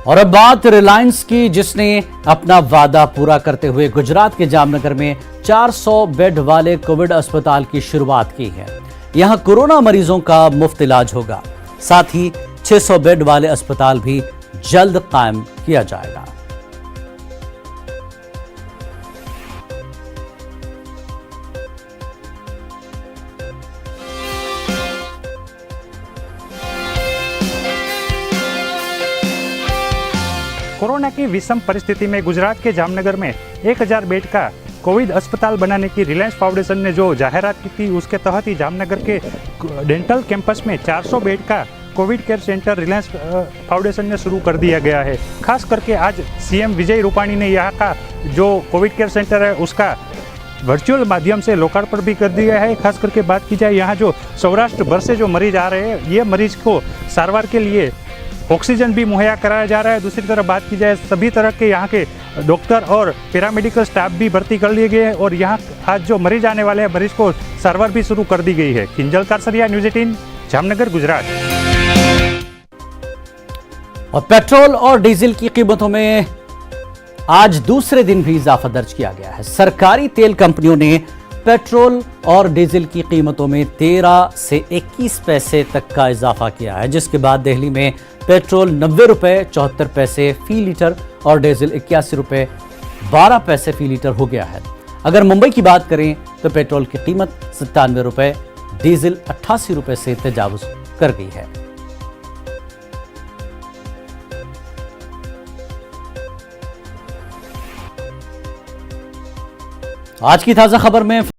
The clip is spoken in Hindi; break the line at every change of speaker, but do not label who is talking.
और अब बात रिलायंस की, जिसने अपना वादा पूरा करते हुए गुजरात के जामनगर में 400 बेड वाले कोविड अस्पताल की शुरुआत की है। यहां कोरोना मरीजों का मुफ्त इलाज होगा। साथ ही 600 बेड वाले अस्पताल भी जल्द कायम किया जाएगा।
कोरोना की विषम परिस्थिति में गुजरात के जामनगर में 1000 बेड का कोविड अस्पताल बनाने की रिलायंस फाउंडेशन ने जो जाहिरात की थी, उसके तहत ही जामनगर के डेंटल कैंपस में 400 बेड का Covid care centre Reliance foundation ने शुरू कर दिया गया है। खास करके आज सीएम विजय रूपाणी ने यहाँ का जो कोविड केयर सेंटर है उसका वर्चुअल माध्यम से लोकार्पण भी कर दिया है। खास करके बात की जाए, यहाँ जो सौराष्ट्र भर से जो मरीज आ रहे हैं, ये मरीज को सारवार के लिए ऑक्सीजन भी मुहैया कराया जा रहा है। दूसरी तरफ बात की जाए, सभी तरह के यहाँ के डॉक्टर और पैरामेडिकल स्टाफ भी भर्ती कर लिए गए हैं और यहाँ आज जो मरीज आने वाले हैं, मरीज को सारवार भी शुरू कर दी गई है। किंजल कारसरिया, न्यूज़ 18, जामनगर, गुजरात।
और पेट्रोल और डीजल की कीमतों में आज दूसरे दिन भी इजाफा दर्ज किया गया है। सरकारी तेल कंपनियों ने पेट्रोल और डीजल की कीमतों में 13 से 21 पैसे तक का इजाफा किया है, जिसके बाद दिल्ली में पेट्रोल 90 रुपए 74 पैसे फी लीटर और डीजल 81 रुपए 12 पैसे फी लीटर हो गया है। अगर मुंबई की बात करें तो पेट्रोल की कीमत 97 रुपए, डीजल 88 रुपए से तजावुज कर गई है। आज की ताजा खबर में